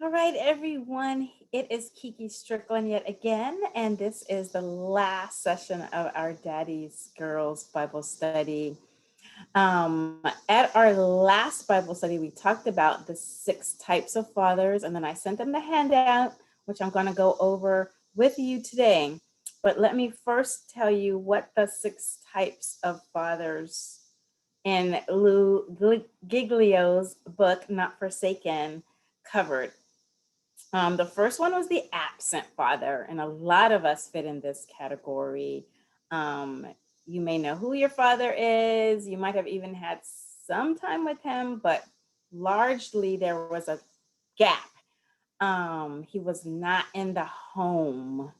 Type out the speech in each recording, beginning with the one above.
All right, everyone. It is Kiki Strickland yet again, and this is the last session of our Daddy's Girls Bible study. At our last Bible study, we talked about the 6 types of fathers, and then I sent them the handout, which I'm going to go over with you today. But let me first tell you what the 6 types of fathers in Giglio's book, Not Forsaken, covered. The first one was the absent father, and a lot of us fit in this category. Um, you may know who your father is. You might have even had some time with him, but largely there was a gap. He was not in the home,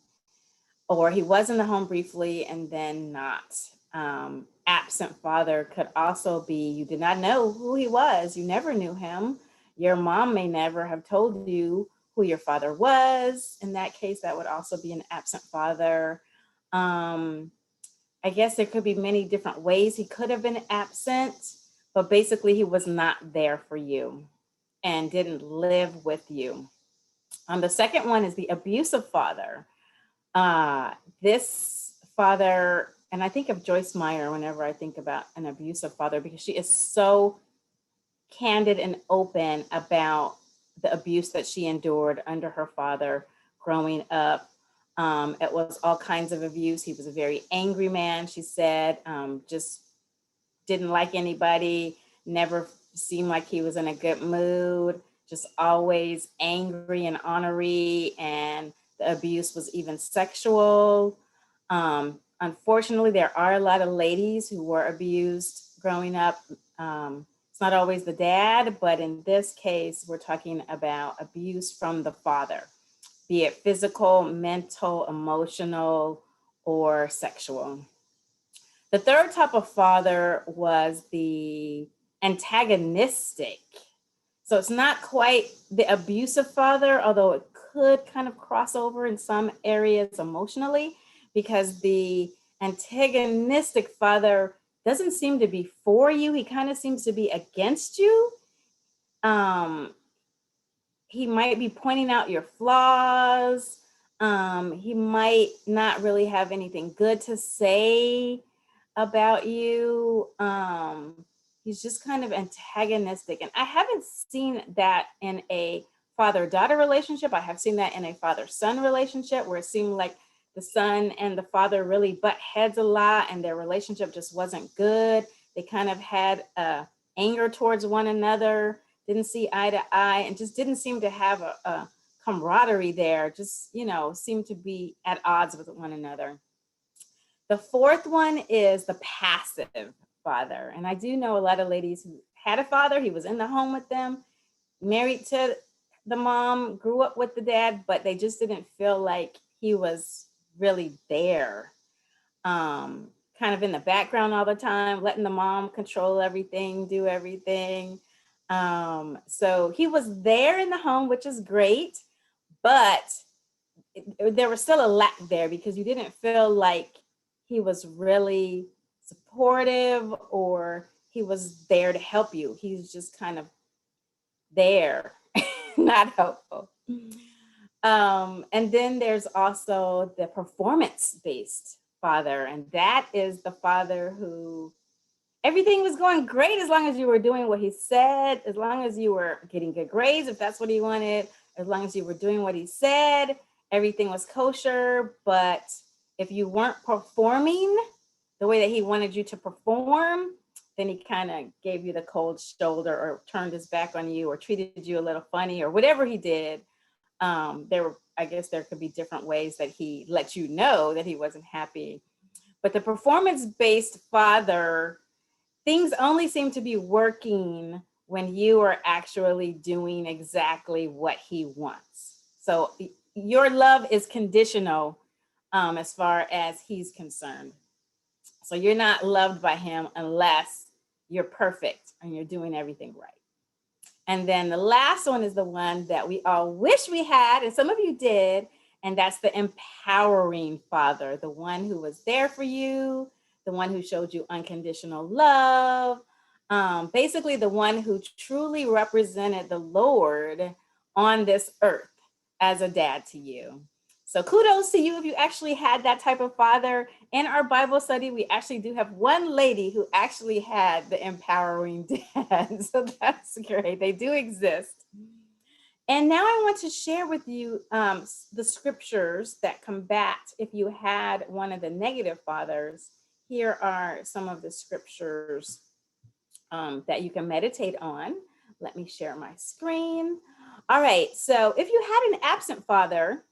or he was in the home briefly and then not. Absent father could also be you did not know who he was, you never knew him. Your mom may never have told you who your father was. In that case, that would also be an absent father. Um, I guess there could be many different ways he could have been absent, but basically, he was not there for you and didn't live with you. The second one is the abusive father. This father, and I think of Joyce Meyer whenever I think about an abusive father because she is so candid and open about the abuse that she endured under her father growing up. It was all kinds of abuse. He was a very angry man, she said, just didn't like anybody, never seemed like he was in a good mood, just always angry and ornery, and the abuse was even sexual. Unfortunately, there are a lot of ladies who were abused growing up. It's not always the dad, but in this case, we're talking about abuse from the father, be it physical, mental, emotional, or sexual. The third type of father was the antagonistic. So it's not quite the abusive father, although it could kind of cross over in some areas emotionally, because the antagonistic father doesn't seem to be for you. He kind of seems to be against you. Um, he might be pointing out your flaws. He might not really have anything good to say about you. He's just kind of antagonistic. And I haven't seen that in a father-daughter relationship. I have seen that in a father-son relationship where it seemed like the son and the father really butt heads a lot and their relationship just wasn't good. They kind of had anger towards one another, didn't see eye to eye, and just didn't seem to have a camaraderie there, just, seemed to be at odds with one another. The fourth one is the passive father. And I do know a lot of ladies who had a father, he was in the home with them, married to the mom, grew up with the dad, but they just didn't feel like he was really there. Kind of in the background all the time, letting the mom control everything, do everything. So he was there in the home, which is great, but there was still a lack there because you didn't feel like he was really supportive or he was there to help you. He's just kind of there, not helpful. And then there's also the performance based father, and that is the father who everything was going great as long as you were doing what he said, as long as you were getting good grades, if that's what he wanted, as long as you were doing what he said, everything was kosher. But if you weren't performing the way that he wanted you to perform, then he kind of gave you the cold shoulder or turned his back on you or treated you a little funny or whatever he did. I guess there could be different ways that he let you know that he wasn't happy. But the performance based father, things only seem to be working when you are actually doing exactly what he wants. So your love is conditional as far as he's concerned. So you're not loved by him unless you're perfect and you're doing everything right. And then the last one is the one that we all wish we had, and some of you did, and that's the empowering father, the one who was there for you, the one who showed you unconditional love, basically the one who truly represented the Lord on this earth as a dad to you. So kudos to you if you actually had that type of father. In our Bible study, we actually do have one lady who actually had the empowering dad. So that's great. They do exist. And now I want to share with you the scriptures that combat if you had one of the negative fathers. Here are some of the scriptures that you can meditate on. Let me share my screen. All right, so if you had an absent father,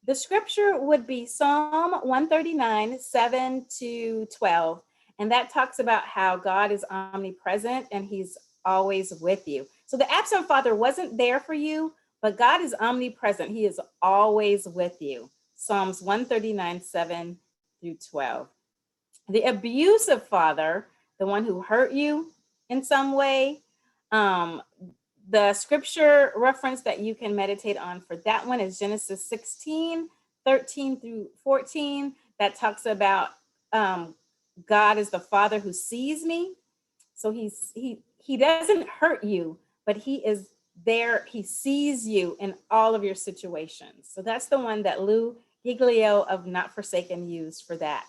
the scripture would be Psalm 139, 7 to 12. And that talks about how God is omnipresent and he's always with you. So the absent father wasn't there for you, but God is omnipresent. He is always with you. Psalms 139, 7 through 12. The abusive father, the one who hurt you in some way, the scripture reference that you can meditate on for that one is Genesis 16, 13 through 14. That talks about God is the father who sees me. So he doesn't hurt you, but he is there. He sees you in all of your situations. So that's the one that Lou Giglio of Not Forsaken used for that.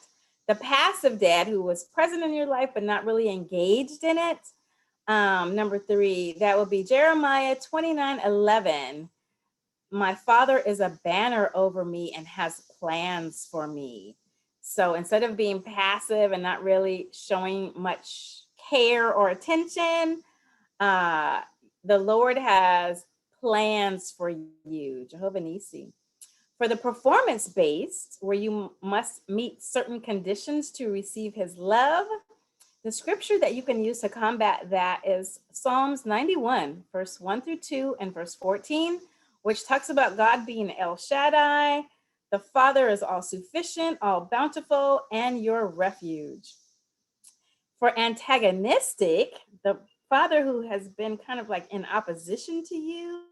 The passive dad who was present in your life, but not really engaged in it. Number 3, that would be Jeremiah 29:11. My father is a banner over me and has plans for me. So instead of being passive and not really showing much care or attention, the Lord has plans for you, Jehovah Nissi. For the performance-based, where you must meet certain conditions to receive his love, the scripture that you can use to combat that is Psalms 91, verse 1 through 2 and verse 14, which talks about God being El Shaddai. The Father is all sufficient, all bountiful, and your refuge. For antagonistic, the father who has been kind of like in opposition to you,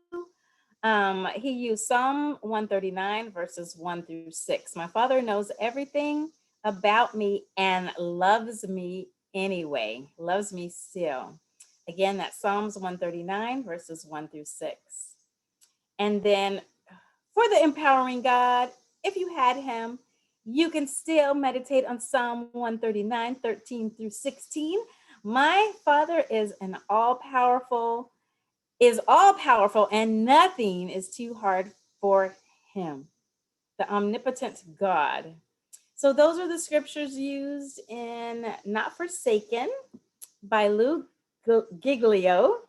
he used Psalm 139, verses 1 through 6. My father knows everything about me and loves me anyway, loves me still. Again, that's Psalms 139, verses 1 through 6. And then for the empowering God, if you had him, you can still meditate on Psalm 139, 13 through 16. My father is all powerful, and nothing is too hard for him. The omnipotent God. So those are the scriptures used in Not Forsaken by Lou Giglio.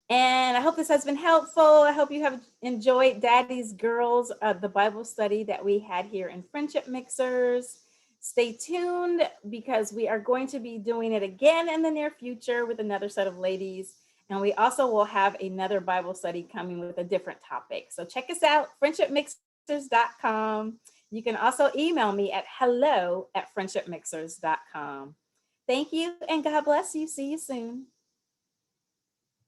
And I hope this has been helpful. I hope you have enjoyed Daddy's Girls, the Bible study that we had here in Friendship Mixers. Stay tuned because we are going to be doing it again in the near future with another set of ladies. And we also will have another Bible study coming with a different topic. So check us out, friendshipmixers.com. You can also email me at hello@friendshipmixers.com. Thank you and God bless you. See you soon.